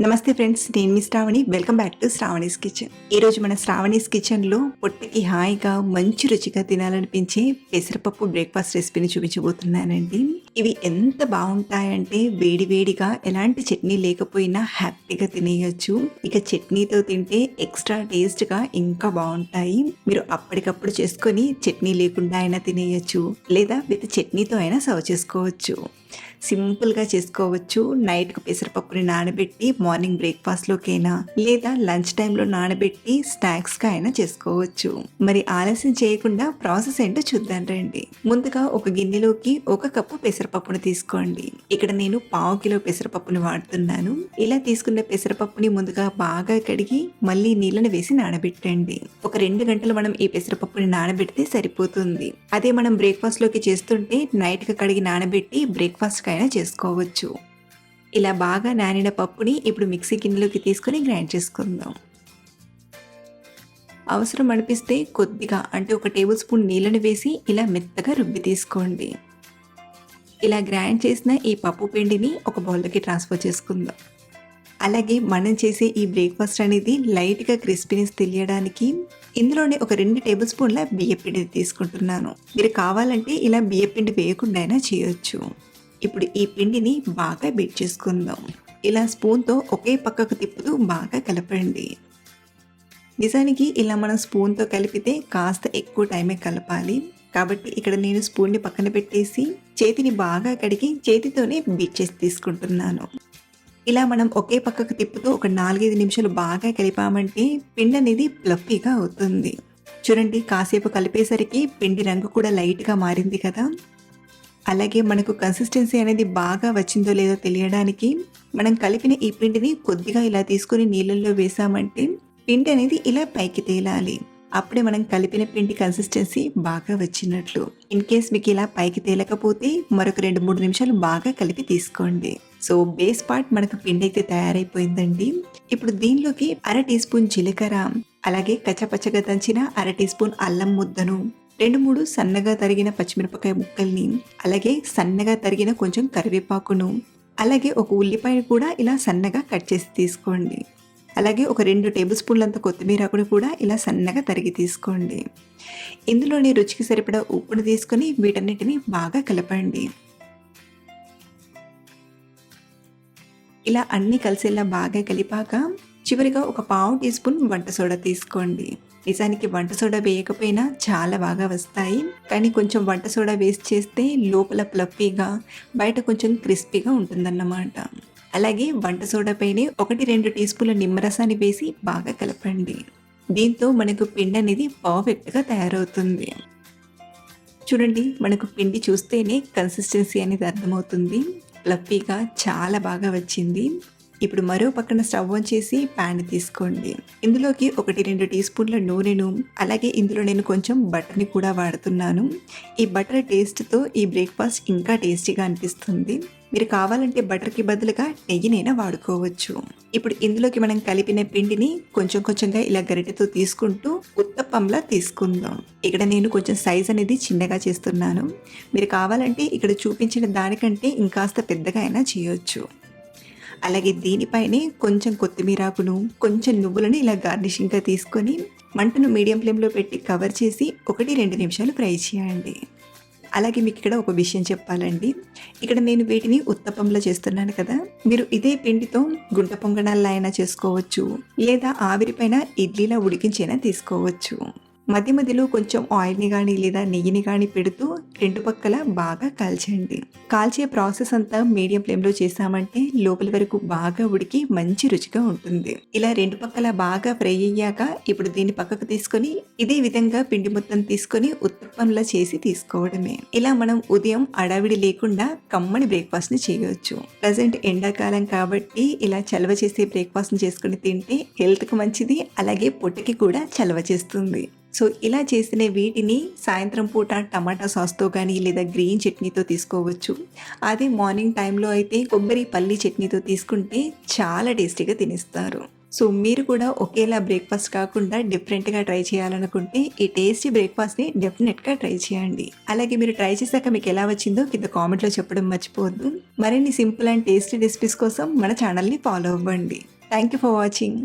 నమస్తే ఫ్రెండ్స్, నేను మీ Shravani. Welcome back to Shravani's kitchen. ఈరోజు మన శ్రావణీస్ కిచెన్లో పొట్టకి హాయిగా మంచి రుచిగా తినాలనిపించే పెసరపప్పు బ్రేక్ఫాస్ట్ రెసిపీని చూపించబోతున్నానండి. ఇవి ఎంత బాగుంటాయంటే వేడి వేడిగా ఎలాంటి చట్నీ లేకపోయినా హ్యాపీగా తినేయచ్చు. ఇక చట్నీతో తింటే ఎక్స్ట్రా టేస్ట్గా ఇంకా బాగుంటాయి. మీరు అప్పటికప్పుడు చేసుకొని చట్నీ లేకుండా అయినా తినేయచ్చు, లేదా విత్ చట్నీతో అయినా సర్వ్ చేసుకోవచ్చు. సింపుల్గా చేసుకోవచ్చు. నైట్కు పెసరపప్పుని నానబెట్టి మార్నింగ్ బ్రేక్ఫాస్ట్లోకైనా లేదా లంచ్ టైంలో నానబెట్టి స్నాక్స్గా అయినా చేసుకోవచ్చు. మరి ఆలస్యం చేయకుండా ప్రాసెస్ ఏంటో చూద్దాం రండి. ముందుగా ఒక గిన్నెలోకి 1 కప్పు పెసరపప్పును తీసుకోండి. ఇక్కడ నేను 1/2 కిలో పెసరపప్పుని వాడుతున్నాను. ఇలా తీసుకున్న పెసరపప్పుని ముందుగా బాగా కడిగి మళ్ళీ నీళ్ళని వేసి నానబెట్టండి. ఒక 2 గంటలు మనం ఈ పెసరపప్పుని నానబెడితే సరిపోతుంది. అదే మనం బ్రేక్ఫాస్ట్లోకి చేస్తుంటే నైట్గా కడిగి నానబెట్టి బ్రేక్ఫాస్ట్ అయినా చేసుకోవచ్చు. ఇలా బాగా నానిన పప్పుని ఇప్పుడు మిక్సీ గిన్నెలోకి తీసుకొని గ్రైండ్ చేసుకుందాం. అవసరం అనిపిస్తే కొద్దిగా అంటే 1 టేబుల్ స్పూన్ నీళ్ళని వేసి ఇలా మెత్తగా రుబ్బి తీసుకోండి. ఇలా గ్రైండ్ చేసిన ఈ పప్పు పిండిని ఒక బౌల్లోకి ట్రాన్స్ఫర్ చేసుకుందాం. అలాగే మనం చేసే ఈ బ్రేక్ఫాస్ట్ అనేది లైట్గా క్రిస్పీనెస్ తెలియడానికి ఇందులోనే ఒక 2 టేబుల్ స్పూన్ల బియ్యపిండి తీసుకుంటున్నాను. మీరు కావాలంటే ఇలా బియ్యపిండి వేయకుండా అయినా చేయొచ్చు. ఇప్పుడు ఈ పిండిని బాగా బీట్ చేసుకుందాం. ఇలా స్పూన్తో ఒకే పక్కకు తిప్పుతూ బాగా కలపండి. నిజానికి ఇలా మనం స్పూన్తో కలిపితే కాస్త ఎక్కువ టైమే కలపాలి. కాబట్టి ఇక్కడ నేను స్పూన్ని పక్కన పెట్టేసి చేతిని బాగా కడిగి చేతితోనే బీట్ చేసి తీసుకుంటున్నాను. ఇలా మనం ఒకే పక్కకు తిప్పుతూ ఒక 4-5 నిమిషాలు బాగా కలిపామంటే పిండి అనేది ఫ్లఫీగా అవుతుంది. చూడండి, కాసేపు కలిపేసరికి పిండి రంగు కూడా లైట్గా మారింది కదా. అలాగే మనకు కన్సిస్టెన్సీ అనేది బాగా వచ్చిందో లేదో తెలియడానికి మనం కలిపిన ఈ పిండిని కొద్దిగా ఇలా తీసుకుని నీళ్ళల్లో వేసామంటే పిండి అనేది ఇలా పైకి తేలాలి. అప్పుడే మనం కలిపిన పిండి కన్సిస్టెన్సీ బాగా వచ్చినట్లు. ఇన్ కేస్ మీకు ఇలా పైకి తేలకపోతే మరొక 2-3 నిమిషాలు బాగా కలిపి తీసుకోండి. సో బేస్ పార్ట్ మనకు పిండి అయితే తయారైపోయిందండి. ఇప్పుడు దీనిలోకి 1/2 టీ స్పూన్ జీలకర్ర, అలాగే కచ్చపచ్చగా దంచిన 1/2 టీ స్పూన్ అల్లం ముద్దను, 2-3 సన్నగా తరిగిన పచ్చిమిరపకాయ ముక్కల్ని, అలాగే సన్నగా తరిగిన కొంచెం కరివేపాకును, అలాగే ఒక ఉల్లిపాయ కూడా ఇలా సన్నగా కట్ చేసి తీసుకోండి. అలాగే ఒక 2 టేబుల్ స్పూన్లంత కొత్తిమీరాకును కూడా ఇలా సన్నగా తరిగి తీసుకోండి. ఇందులోని రుచికి సరిపడా ఉప్పును తీసుకొని వీటన్నిటిని బాగా కలపండి. ఇలా అన్నీ కలిసేలా బాగా కలిపాక చివరిగా ఒక 1/2 టీ స్పూన్ వంట సోడా తీసుకోండి. నిజానికి వంట సోడా వేయకపోయినా చాలా బాగా వస్తాయి, కానీ కొంచెం వంట సోడా వేస్ట్ చేస్తే లోపల ఫ్లఫీగా బయట కొంచెం క్రిస్పీగా ఉంటుందన్నమాట. అలాగే వంట సోడా పైనే 1-2 టీ స్పూన్ల నిమ్మరసాన్ని వేసి బాగా కలపండి. దీంతో మనకు పిండి అనేది పర్ఫెక్ట్గా తయారవుతుంది. చూడండి, మనకు పిండి చూస్తేనే కన్సిస్టెన్సీ అనేది అర్థమవుతుంది. ఫ్లఫీగా చాలా బాగా వచ్చింది. ఇప్పుడు మరో పక్కన స్టవ్ ఆన్ చేసి ప్యాన్ తీసుకోండి. ఇందులోకి 1-2 టీ స్పూన్ల నూనెను, అలాగే ఇందులో నేను కొంచెం బటర్ని కూడా వాడుతున్నాను. ఈ బటర్ టేస్ట్తో ఈ బ్రేక్ఫాస్ట్ ఇంకా టేస్టీగా అనిపిస్తుంది. మీరు కావాలంటే బటర్కి బదులుగా నెయ్యినైనా వాడుకోవచ్చు. ఇప్పుడు ఇందులోకి మనం కలిపిన పిండిని కొంచెం కొంచెంగా ఇలా గరిటెతో తీసుకుంటూ ఉత్తప్పంలా తీసుకుందాం. ఇక్కడ నేను కొంచెం సైజ్ అనేది చిన్నగా చేస్తున్నాను. మీరు కావాలంటే ఇక్కడ చూపించిన దానికంటే ఇంకాస్త పెద్దగా అయినా చేయొచ్చు. అలాగే దీనిపైనే కొంచెం కొత్తిమీరాకును, కొంచెం నువ్వులను ఇలా గార్నిషింగ్గా తీసుకొని మంటను మీడియం ఫ్లేమ్లో పెట్టి కవర్ చేసి 1-2 నిమిషాలు ఫ్రై చేయండి. అలాగే మీకు ఇక్కడ ఒక విషయం చెప్పాలండి. ఇక్కడ నేను వీటిని ఉత్తప్పంలో చేస్తున్నాను కదా, మీరు ఇదే పిండితో గుంట పొంగనాల్లో అయినా చేసుకోవచ్చు, లేదా ఆవిరిపైన ఇడ్లీలా ఉడికించైనా తీసుకోవచ్చు. మధ్య మధ్యలో కొంచెం ఆయిల్ని కానీ లేదా నెయ్యిని కానీ పెడుతూ 2 పక్కల బాగా కాల్చండి. కాల్చే ప్రాసెస్ అంతా మీడియం ఫ్లేమ్లో చేసామంటే లోపలి వరకు బాగా ఉడికి మంచి రుచిగా ఉంటుంది. ఇలా 2 పక్కల బాగా ఫ్రై అయ్యాక ఇప్పుడు దీన్ని పక్కకు తీసుకొని ఇదే విధంగా పిండి మొత్తం తీసుకొని ఉత్తప్పంలా చేసి తీసుకోవడమే. ఇలా మనం ఉదయం అడావిడి లేకుండా కమ్మని బ్రేక్ఫాస్ట్ని చేయవచ్చు. ప్రజెంట్ ఎండాకాలం కాబట్టి ఇలా చలవ చేసే బ్రేక్ఫాస్ట్ని చేసుకుని తింటే హెల్త్కి మంచిది, అలాగే పొట్టకి కూడా చలవ చేస్తుంది. సో ఇలా చేసిన వీటిని సాయంత్రం పూట టమాటా సాస్తో కానీ లేదా గ్రీన్ చట్నీతో తీసుకోవచ్చు. అదే మార్నింగ్ టైంలో అయితే కొబ్బరి పల్లి చట్నీతో తీసుకుంటే చాలా టేస్టీగా తినేస్తారు. సో మీరు కూడా ఒకేలా బ్రేక్ఫాస్ట్ కాకుండా డిఫరెంట్గా ట్రై చేయాలనుకుంటే ఈ టేస్టీ బ్రేక్ఫాస్ట్ని డెఫినెట్గా ట్రై చేయండి. అలాగే మీరు ట్రై చేశాక మీకు ఎలా వచ్చిందో కింద కామెంట్లో చెప్పడం మర్చిపోవద్దు. మరిన్ని సింపుల్ అండ్ టేస్టీ రెసిపీస్ కోసం మన ఛానల్ని ఫాలో అవ్వండి. Thank you for watching.